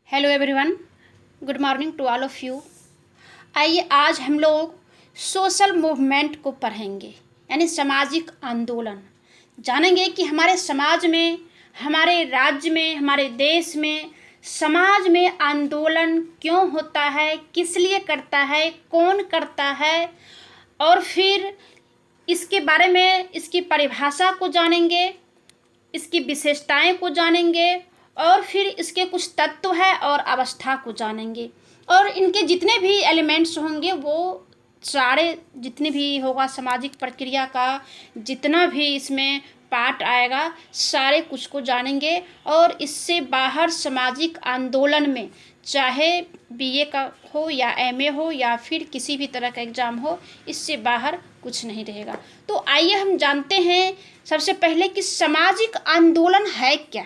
Hello everyone, good morning to all of you. आइए आज हम लोग सोशल मूवमेंट को पढ़ेंगे, यानी सामाजिक आंदोलन। जानेंगे कि हमारे समाज में, हमारे राज्य में, हमारे देश में समाज में आंदोलन क्यों होता है, किस लिए करता है, कौन करता है, और फिर इसके बारे में, इसकी परिभाषा को जानेंगे, इसकी विशेषताएं को जानेंगे, और फिर इसके कुछ तत्व है और अवस्था को जानेंगे। और इनके जितने भी एलिमेंट्स होंगे वो सारे, जितने भी होगा सामाजिक प्रक्रिया का, जितना भी इसमें पार्ट आएगा, सारे कुछ को जानेंगे। और इससे बाहर सामाजिक आंदोलन में, चाहे बीए का हो या एमए हो या फिर किसी भी तरह का एग्ज़ाम हो, इससे बाहर कुछ नहीं रहेगा। तो आइए हम जानते हैं सबसे पहले कि सामाजिक आंदोलन है क्या,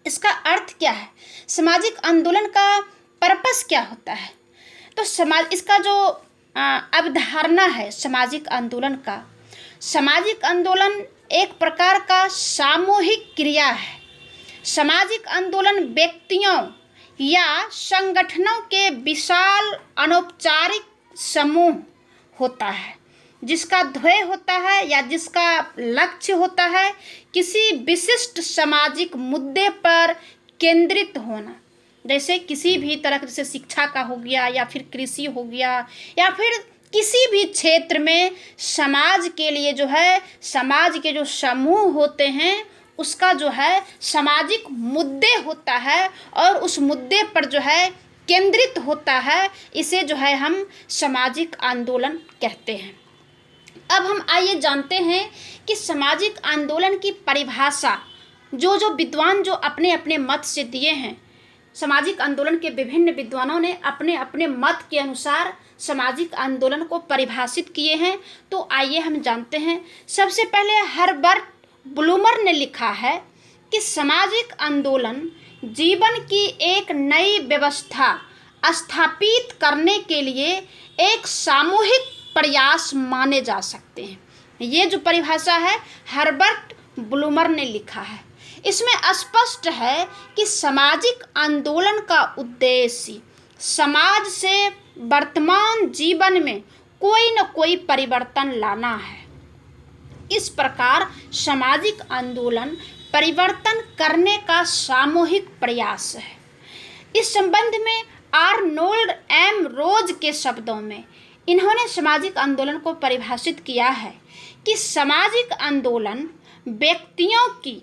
इसका अर्थ क्या है, सामाजिक आंदोलन का पर्पस क्या होता है। तो इसका जो अवधारणा है सामाजिक आंदोलन का, सामाजिक आंदोलन एक प्रकार का सामूहिक क्रिया है। सामाजिक आंदोलन व्यक्तियों या संगठनों के विशाल अनौपचारिक समूह होता है, जिसका ध्येय होता है या जिसका लक्ष्य होता है किसी विशिष्ट सामाजिक मुद्दे पर केंद्रित होना। जैसे किसी भी तरह, जैसे शिक्षा का हो गया, या फिर कृषि हो गया, या फिर किसी भी क्षेत्र में समाज के लिए जो है, समाज के जो समूह होते हैं उसका जो है सामाजिक मुद्दे होता है और उस मुद्दे पर जो है केंद्रित होता है, इसे जो है हम सामाजिक आंदोलन कहते हैं। अब हम आइए जानते हैं कि सामाजिक आंदोलन की परिभाषा जो विद्वान जो अपने अपने मत से दिए हैं। सामाजिक आंदोलन के विभिन्न विद्वानों ने अपने अपने मत के अनुसार सामाजिक आंदोलन को परिभाषित किए हैं। तो आइए हम जानते हैं। सबसे पहले हर्बर्ट ब्लूमर ने लिखा है कि सामाजिक आंदोलन जीवन की एक नई व्यवस्था स्थापित करने के लिए एक सामूहिक प्रयास माने जा सकते हैं। ये जो परिभाषा है हर्बर्ट ब्लूमर ने लिखा है। इसमें स्पष्ट है कि सामाजिक आंदोलन का उद्देश्य समाज से वर्तमान जीवन में कोई न कोई परिवर्तन लाना है। इस प्रकार सामाजिक आंदोलन परिवर्तन करने का सामूहिक प्रयास है। इस संबंध में आर्नोल्ड एम रोज के शब्दों में इन्होंने सामाजिक आंदोलन को परिभाषित किया है कि सामाजिक आंदोलन व्यक्तियों की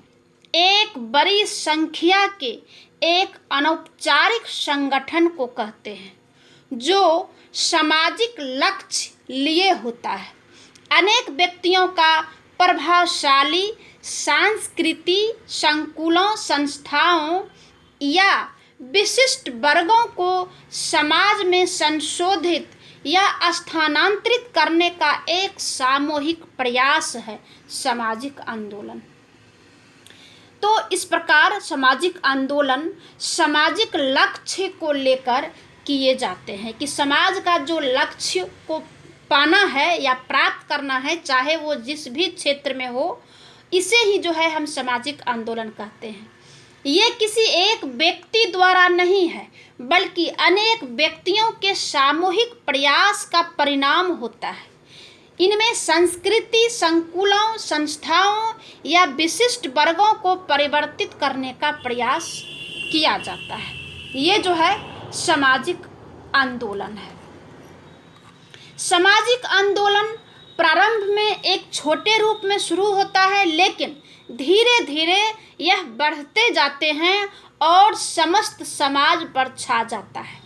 एक बड़ी संख्या के एक अनौपचारिक संगठन को कहते हैं जो सामाजिक लक्ष्य लिए होता है। अनेक व्यक्तियों का प्रभावशाली सांस्कृतिक संकुलों, संस्थाओं या विशिष्ट वर्गों को समाज में संशोधित या स्थानांतरित करने का एक सामूहिक प्रयास है सामाजिक आंदोलन। तो इस प्रकार सामाजिक आंदोलन सामाजिक लक्ष्य को लेकर किए जाते हैं कि समाज का जो लक्ष्य को पाना है या प्राप्त करना है, चाहे वो जिस भी क्षेत्र में हो, इसे ही जो है हम सामाजिक आंदोलन कहते हैं। ये किसी एक व्यक्ति द्वारा नहीं है, बल्कि अनेक व्यक्तियों के सामूहिक प्रयास का परिणाम होता है। इनमें संस्कृति, संकुलों, संस्थाओं या विशिष्ट वर्गों को परिवर्तित करने का प्रयास किया जाता है। ये जो है सामाजिक आंदोलन है। सामाजिक आंदोलन प्रारंभ में एक छोटे रूप में शुरू होता है, लेकिन धीरे धीरे यह बढ़ते जाते हैं और समस्त समाज पर छा जाता है।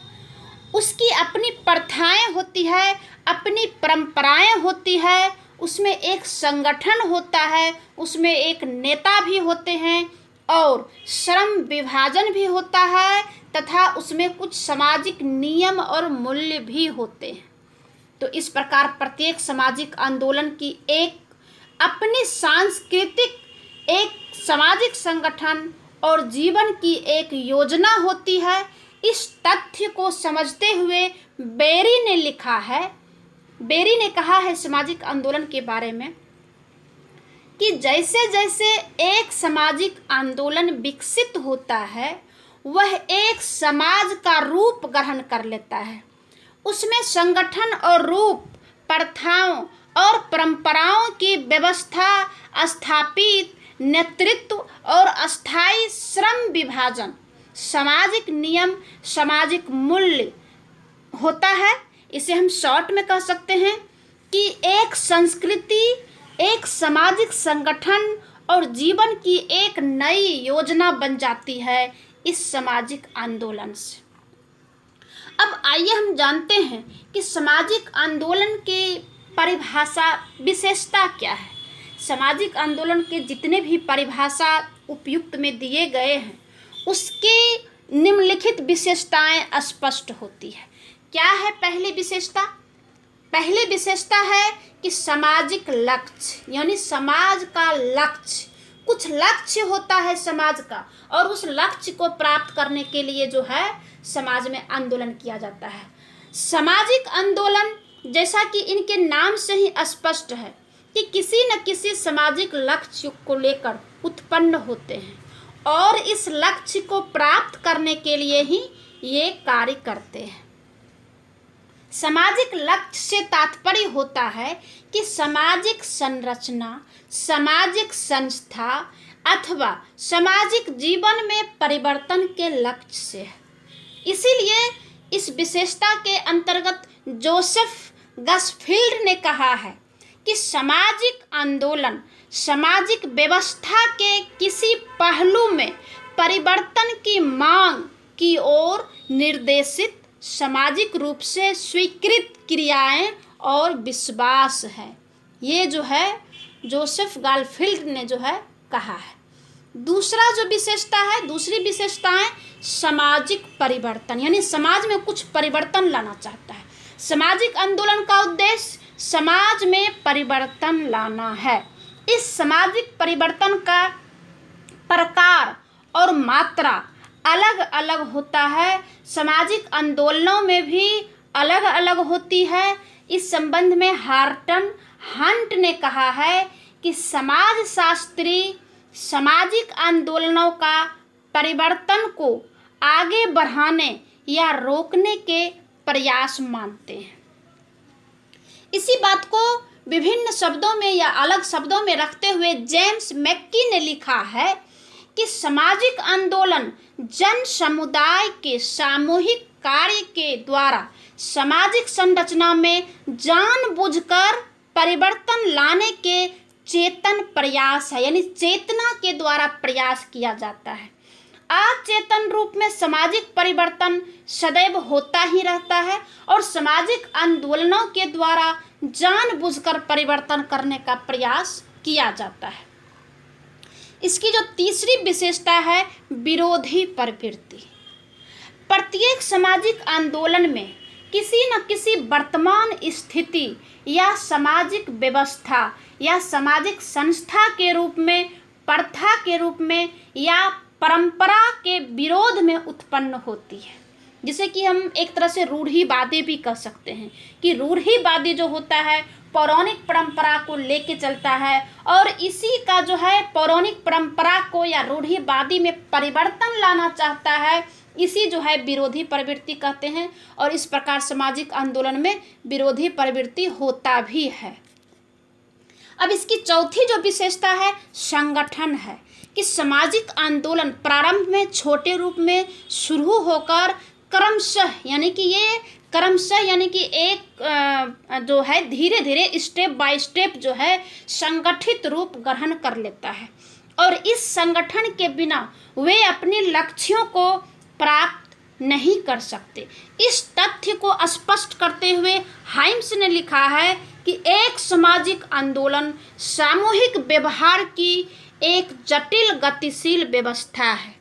उसकी अपनी प्रथाएं होती है, अपनी परंपराएं होती है, उसमें एक संगठन होता है, उसमें एक नेता भी होते हैं और श्रम विभाजन भी होता है, तथा उसमें कुछ सामाजिक नियम और मूल्य भी होते हैं। तो इस प्रकार प्रत्येक सामाजिक आंदोलन की एक अपनी सांस्कृतिक, एक सामाजिक संगठन और जीवन की एक योजना होती है। इस तथ्य को समझते हुए बेरी ने लिखा है, बेरी ने कहा है सामाजिक आंदोलन के बारे में कि जैसे जैसे एक सामाजिक आंदोलन विकसित होता है वह एक समाज का रूप ग्रहण कर लेता है। उसमें संगठन और रूप, प्रथाओं और परंपराओं की व्यवस्था, स्थापित नेतृत्व और अस्थायी श्रम विभाजन, सामाजिक नियम, सामाजिक मूल्य होता है। इसे हम शॉर्ट में कह सकते हैं कि एक संस्कृति, एक सामाजिक संगठन और जीवन की एक नई योजना बन जाती है इस सामाजिक आंदोलन से। अब आइए हम जानते हैं कि सामाजिक आंदोलन की परिभाषा, विशेषता क्या है। सामाजिक आंदोलन के जितने भी परिभाषा उपयुक्त में दिए गए हैं उसकी निम्नलिखित विशेषताएं स्पष्ट होती है। क्या है पहली विशेषता? पहली विशेषता है कि सामाजिक लक्ष्य, यानी समाज का लक्ष्य, कुछ लक्ष्य होता है समाज का और उस लक्ष्य को प्राप्त करने के लिए जो है समाज में आंदोलन किया जाता है। सामाजिक आंदोलन जैसा कि इनके नाम से ही स्पष्ट है कि किसी न किसी सामाजिक लक्ष्य को लेकर उत्पन्न होते हैं और इस लक्ष्य को प्राप्त करने के लिए ही ये कार्य करते हैं। सामाजिक लक्ष्य से तात्पर्य होता है कि सामाजिक संरचना, सामाजिक संस्था अथवा सामाजिक जीवन में परिवर्तन के लक्ष्य से है। इसीलिए इस विशेषता के अंतर्गत जोसेफ गसफील्ड ने कहा है कि सामाजिक आंदोलन सामाजिक व्यवस्था के किसी पहलू में परिवर्तन की मांग की ओर निर्देशित सामाजिक रूप से स्वीकृत क्रियाएं और विश्वास है। ये जो है जोसेफ गालफील्ड ने जो है कहा है। दूसरा जो विशेषता है, दूसरी विशेषता है सामाजिक परिवर्तन, यानी समाज में कुछ परिवर्तन लाना चाहता है। सामाजिक आंदोलन का उद्देश्य समाज में परिवर्तन लाना है। इस सामाजिक परिवर्तन का प्रकार और मात्रा अलग अलग होता है, सामाजिक आंदोलनों में भी अलग अलग होती है। इस संबंध में हार्टन हंट ने कहा है कि समाजशास्त्री सामाजिक आंदोलनों का परिवर्तन को आगे बढ़ाने या रोकने के प्रयास मानते हैं। इसी बात को विभिन्न शब्दों में या अलग शब्दों में रखते हुए जेम्स मैक्की ने लिखा है कि सामाजिक आंदोलन जन समुदाय के सामूहिक कार्य के द्वारा सामाजिक संरचना में जानबूझकर परिवर्तन लाने के चेतन प्रयास है, यानी चेतना के द्वारा प्रयास किया जाता है। अचेतन रूप में सामाजिक परिवर्तन सदैव होता ही रहता है और सामाजिक आंदोलनों के द्वारा जानबूझकर परिवर्तन करने का प्रयास किया जाता है। इसकी जो तीसरी विशेषता है विरोधी प्रवृत्ति। प्रत्येक सामाजिक आंदोलन में किसी न किसी वर्तमान स्थिति या सामाजिक व्यवस्था या सामाजिक संस्था के रूप में, प्रथा के रूप में या परंपरा के विरोध में उत्पन्न होती है। जिसे कि हम एक तरह से रूढ़िवादी भी कह सकते हैं कि रूढ़िवादी जो होता है पौराणिक परंपरा को लेके चलता है और इसी का जो है पौराणिक परंपरा को या रूढ़िवादी में परिवर्तन लाना चाहता है, इसी जो है विरोधी प्रवृत्ति कहते हैं। और इस प्रकार सामाजिक आंदोलन में विरोधी प्रवृत्ति होता भी है। अब इसकी चौथी जो विशेषता है संगठन है कि सामाजिक आंदोलन प्रारंभ में छोटे रूप में शुरू होकर क्रमशः यानी कि एक जो है धीरे धीरे स्टेप बाय स्टेप जो है संगठित रूप ग्रहण कर लेता है और इस संगठन के बिना वे अपने लक्ष्यों को प्राप्त नहीं कर सकते। इस तथ्य को स्पष्ट करते हुए हाइम्स ने लिखा है कि एक सामाजिक आंदोलन सामूहिक व्यवहार की एक जटिल गतिशील व्यवस्था है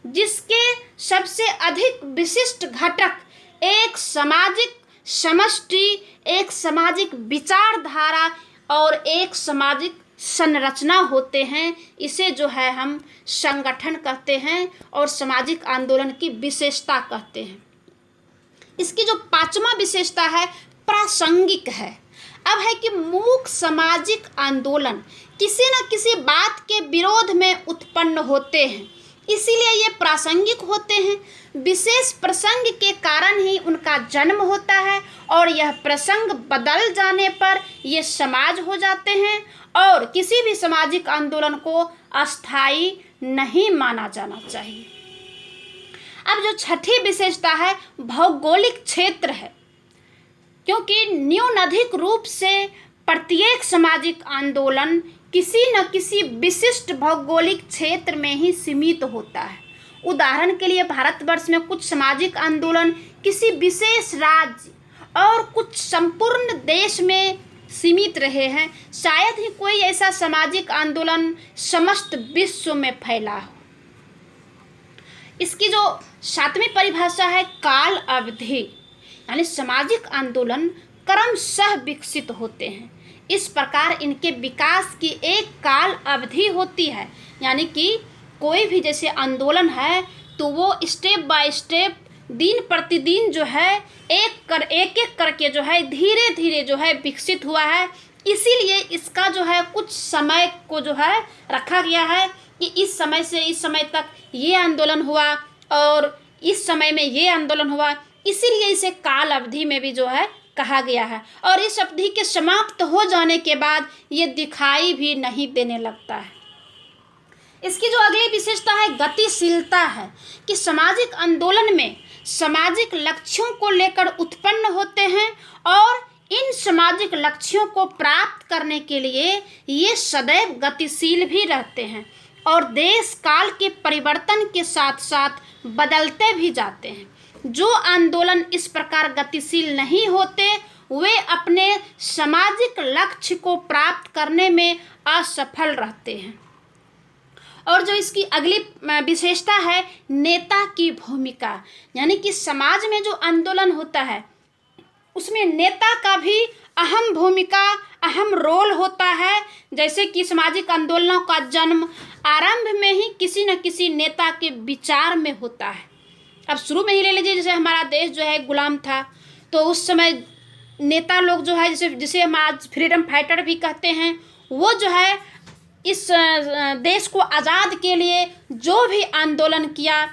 जिसके सबसे अधिक विशिष्ट घटक एक सामाजिक समष्टि, एक सामाजिक विचारधारा और एक सामाजिक संरचना होते हैं। इसे जो है हम संगठन कहते हैं और सामाजिक आंदोलन की विशेषता कहते हैं। इसकी जो पांचवा विशेषता है प्रासंगिक है। अब है कि मूक सामाजिक आंदोलन किसी न किसी बात के विरोध में उत्पन्न होते हैं इसीलिए ये प्रासंगिक होते हैं। विशेष प्रसंग के कारण ही उनका जन्म होता है और यह प्रसंग बदल जाने पर ये समाज हो जाते हैं और किसी भी सामाजिक आंदोलन को अस्थायी नहीं माना जाना चाहिए। अब जो छठी विशेषता है भौगोलिक क्षेत्र है, क्योंकि न्यूनाधिक रूप से प्रत्येक सामाजिक आंदोलन किसी न किसी विशिष्ट भौगोलिक क्षेत्र में ही सीमित होता है। उदाहरण के लिए भारतवर्ष में कुछ सामाजिक आंदोलन किसी विशेष राज्य और कुछ संपूर्ण देश में सीमित रहे हैं। शायद ही कोई ऐसा सामाजिक आंदोलन समस्त विश्व में फैला हो। इसकी जो 7वीं परिभाषा है काल अवधि, यानी सामाजिक आंदोलन क्रमशः विकसित होते हैं। इस प्रकार इनके विकास की एक काल अवधि होती है, यानी कि कोई भी जैसे आंदोलन है तो वो स्टेप बाय स्टेप दिन प्रतिदिन जो है एक एक करके जो है धीरे धीरे जो है विकसित हुआ है। इसीलिए इसका जो है कुछ समय को जो है रखा गया है कि इस समय से इस समय तक ये आंदोलन हुआ और इस समय में ये आंदोलन हुआ। इसीलिए इसे काल अवधि में भी जो है कहा गया है और इस अवधि के समाप्त हो जाने के बाद ये दिखाई भी नहीं देने लगता है। इसकी जो अगली विशेषता है गतिशीलता है कि सामाजिक आंदोलन में सामाजिक लक्ष्यों को लेकर उत्पन्न होते हैं और इन सामाजिक लक्ष्यों को प्राप्त करने के लिए ये सदैव गतिशील भी रहते हैं और देश काल के परिवर्तन के साथ साथ बदलते भी जाते हैं। जो आंदोलन इस प्रकार गतिशील नहीं होते वे अपने सामाजिक लक्ष्य को प्राप्त करने में असफल रहते हैं। और जो इसकी अगली विशेषता है नेता की भूमिका, यानी कि समाज में जो आंदोलन होता है उसमें नेता का भी अहम भूमिका अहम रोल होता है। जैसे कि सामाजिक आंदोलनों का जन्म आरंभ में ही किसी न किसी नेता के विचार में होता है। अब शुरू में ही ले लीजिए, जैसे हमारा देश जो है गुलाम था तो उस समय नेता लोग जो है जिसे हम आज फ्रीडम फाइटर भी कहते हैं, वो जो है इस देश को आज़ाद के लिए जो भी आंदोलन किया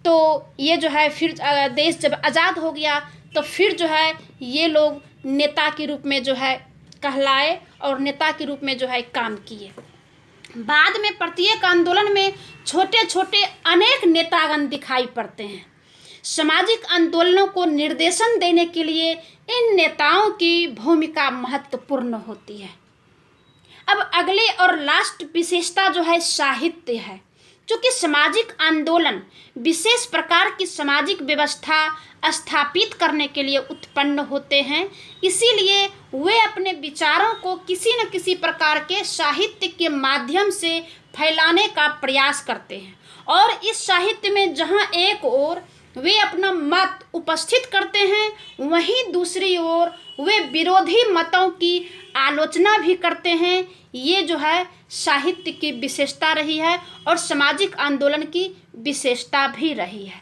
तो ये जो है फिर देश जब आज़ाद हो गया तो फिर जो है ये लोग नेता के रूप में जो है कहलाए और नेता के रूप में जो है काम किए। बाद में प्रत्येक आंदोलन में छोटे छोटे अनेक नेतागण दिखाई पड़ते हैं। सामाजिक आंदोलनों को निर्देशन देने के लिए इन नेताओं की भूमिका महत्वपूर्ण होती है। अब अगली और लास्ट विशेषता जो है साहित्य है, क्योंकि सामाजिक आंदोलन विशेष प्रकार की सामाजिक व्यवस्था स्थापित करने के लिए उत्पन्न होते हैं। इसीलिए वे अपने विचारों को किसी न किसी प्रकार के साहित्य के माध्यम से फैलाने का प्रयास करते हैं और इस साहित्य में जहाँ एक ओर वे अपना मत उपस्थित करते हैं वहीं दूसरी ओर वे विरोधी मतों की आलोचना भी करते हैं। ये जो है साहित्य की विशेषता रही है और सामाजिक आंदोलन की विशेषता भी रही है।